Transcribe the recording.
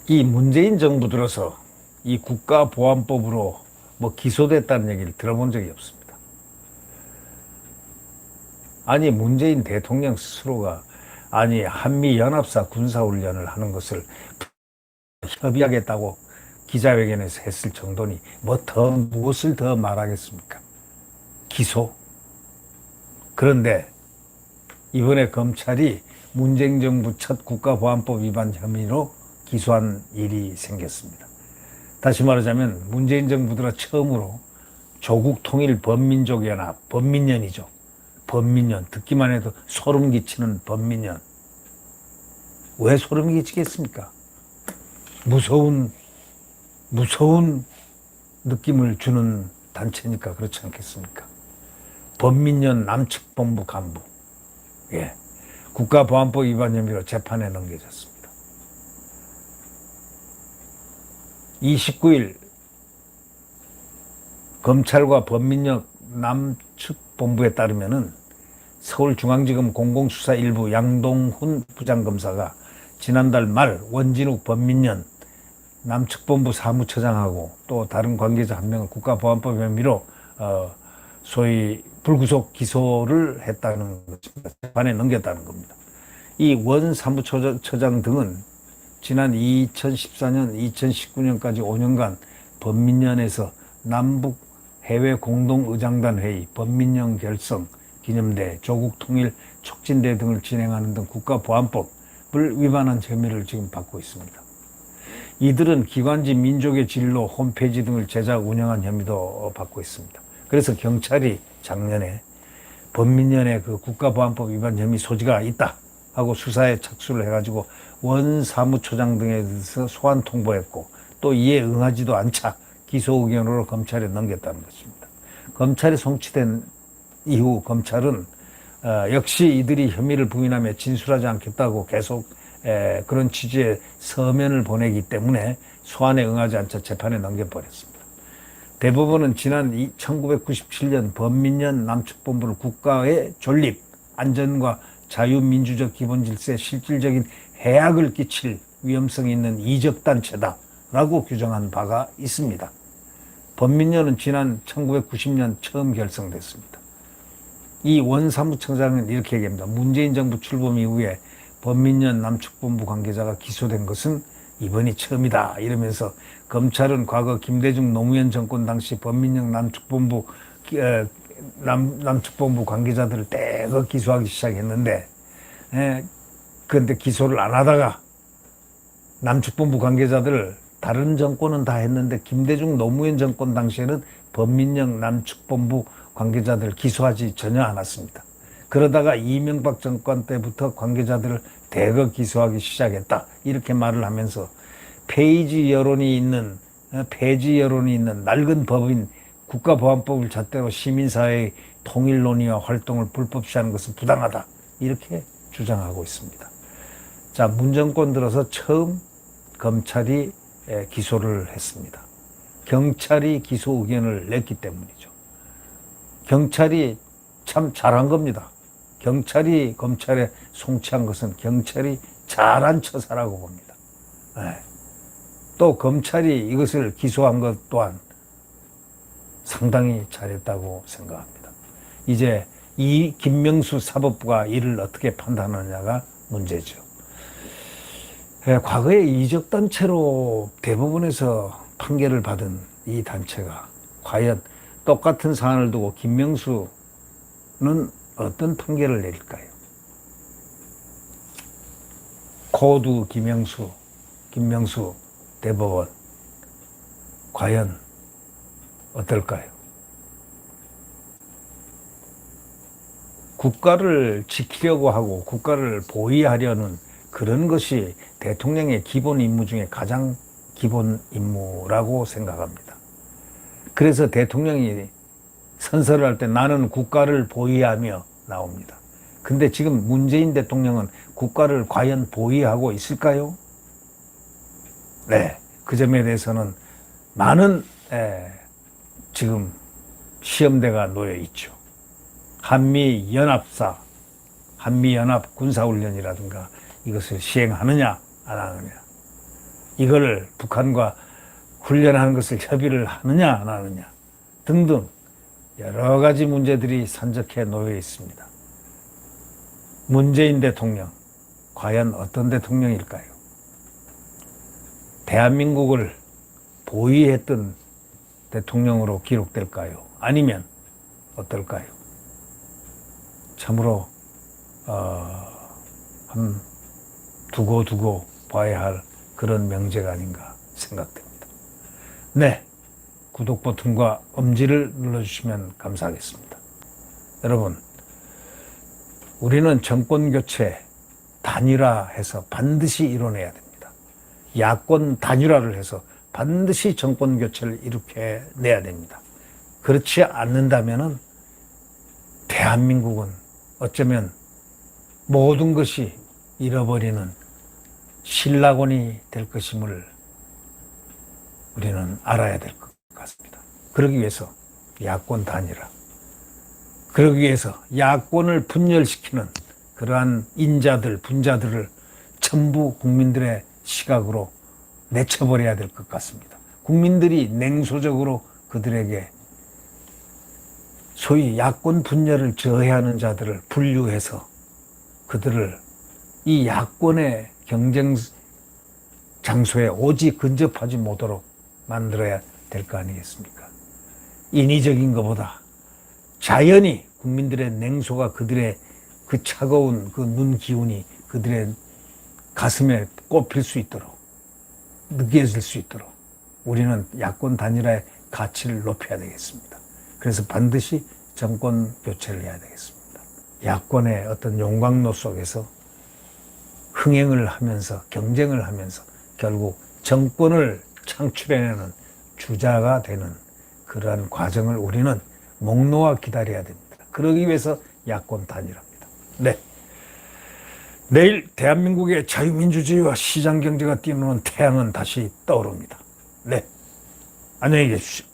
이 문재인 정부 들어서 이 국가보안법으로 뭐 기소됐다는 얘기를 들어본 적이 없습니다. 아니, 문재인 대통령 스스로가 아니, 한미연합사 군사훈련을 하는 것을 협의하겠다고 기자회견에서 했을 정도니 뭐 더 무엇을 더 말하겠습니까? 기소. 그런데 이번에 검찰이 문재인 정부 첫 국가보안법 위반 혐의로 기소한 일이 생겼습니다. 다시 말하자면 문재인 정부 들어 처음으로 조국통일범민족연합, 범민연이죠. 범민연, 듣기만 해도 소름 끼치는 범민연. 왜 소름이 끼치겠습니까? 무서운 느낌을 주는 단체니까 그렇지 않겠습니까? 범민연 남측본부 간부. 예. 국가보안법 위반 혐의로 재판에 넘겨졌습니다. 29일 검찰과 범민연 남측본부에 따르면은 서울중앙지검 공공수사 1부 양동훈 부장검사가 지난달 말 원진욱 범민연 남측본부 사무처장하고 또 다른 관계자 한 명을 국가보안법 혐의로 소위 불구속 기소를 했다는 것입니다. 재판에 넘겼다는 겁니다. 이 원 사무처장 등은 지난 2014년, 2019년까지 5년간 범민연에서 남북 해외 공동의장단 회의, 범민연 결성, 기념대, 조국통일 촉진대 등을 진행하는 등 국가보안법을 위반한 혐의를 지금 받고 있습니다. 이들은 기관지 민족의 진로 홈페이지 등을 제작 운영한 혐의도 받고 있습니다. 그래서 경찰이 작년에 범민연의 그 국가보안법 위반 혐의 소지가 있다 하고 수사에 착수를 해가지고 원 사무처장 등에 대해서 소환 통보했고 또 이에 응하지도 않자 기소 의견으로 검찰에 넘겼다는 것입니다. 검찰에 송치된 이후 검찰은 역시 이들이 혐의를 부인하며 진술하지 않겠다고 계속 그런 취지의 서면을 보내기 때문에 소환에 응하지 않자 재판에 넘겨버렸습니다. 대법원은 지난 1997년 범민연 남측본부를 국가의 존립, 안전과 자유민주적 기본질서에 실질적인 해악을 끼칠 위험성이 있는 이적단체다라고 규정한 바가 있습니다. 범민연은 지난 1990년 처음 결성됐습니다. 이 원사무처장은 이렇게 얘기합니다. 문재인 정부 출범 이후에 범민연 남측본부 관계자가 기소된 것은 이번이 처음이다 이러면서 검찰은 과거 김대중 노무현 정권 당시 범민연 남측본부 관계자들을 대거 기소하기 시작했는데 그런데 기소를 안 하다가 남측본부 관계자들을 다른 정권은 다 했는데 김대중 노무현 정권 당시에는 범민연 남측본부 관계자들을 기소하지 전혀 않았습니다. 그러다가 이명박 정권 때부터 관계자들을 대거 기소하기 시작했다 이렇게 말을 하면서 폐지 여론이 있는 낡은 법인 국가보안법을 잣대로 시민사회의 통일 논의와 활동을 불법시하는 것은 부당하다 이렇게 주장하고 있습니다. 자, 문정권 들어서 처음 검찰이 기소를 했습니다. 경찰이 기소 의견을 냈기 때문이죠. 경찰이 참 잘한 겁니다. 경찰이 검찰에 송치한 것은 경찰이 잘한 처사라고 봅니다. 또 검찰이 이것을 기소한 것 또한 상당히 잘했다고 생각합니다. 이제 이 김명수 사법부가 이를 어떻게 판단하느냐가 문제죠. 과거에 이적단체로 대법원에서 판결을 받은 이 단체가 과연 똑같은 사안을 두고 김명수는 어떤 판결을 내릴까요? 코드 김명수 대법원 과연 어떨까요? 국가를 지키려고 하고 국가를 보위하려는 그런 것이 대통령의 기본 임무 중에 가장 기본 임무라고 생각합니다. 그래서 대통령이 선서를 할 때 나는 국가를 보위하며 나옵니다. 근데 지금 문재인 대통령은 국가를 과연 보위하고 있을까요? 네, 그 점에 대해서는 많은 지금 시험대가 놓여 있죠. 한미연합 군사훈련이라든가 이것을 시행하느냐 안 하느냐. 이걸 북한과 훈련하는 것을 협의를 하느냐 안 하느냐 등등 여러 가지 문제들이 산적해 놓여 있습니다. 문재인 대통령, 과연 어떤 대통령일까요? 대한민국을 보위했던 대통령으로 기록될까요? 아니면 어떨까요? 참으로 한 두고 봐야 할 그런 명제가 아닌가 생각됩니다. 네, 구독 버튼과 엄지를 눌러주시면 감사하겠습니다. 여러분, 우리는 정권 교체 단일화해서 반드시 이뤄내야 됩니다. 야권 단일화를 해서 반드시 정권 교체를 일으켜내야 됩니다. 그렇지 않는다면은 대한민국은 어쩌면 모든 것이 잃어버리는 신라곤이 될 것임을 우리는 알아야 될 것 같습니다. 그러기 위해서 야권 단일화, 그러기 위해서 야권을 분열시키는 그러한 인자들, 분자들을 전부 국민들의 시각으로 내쳐버려야 될 것 같습니다. 국민들이 냉소적으로 그들에게 소위 야권 분열을 저해하는 자들을 분류해서 그들을 이 야권의 경쟁 장소에 오직 근접하지 못하도록 만들어야 될 거 아니겠습니까? 인위적인 것보다 자연히 국민들의 냉소가 그들의 그 차가운 그 눈 기운이 그들의 가슴에 꼽힐 수 있도록 느껴질 수 있도록 우리는 야권 단일화의 가치를 높여야 되겠습니다. 그래서 반드시 정권 교체를 해야 되겠습니다. 야권의 어떤 용광로 속에서 흥행을 하면서 경쟁을 하면서 결국 정권을 창출해내는 주자가 되는 그러한 과정을 우리는 목 놓아 기다려야 됩니다. 그러기 위해서 야권 단일화입니다. 네. 내일 대한민국의 자유민주주의와 시장경제가 뛰노는 태양은 다시 떠오릅니다. 네. 안녕히 계십시오.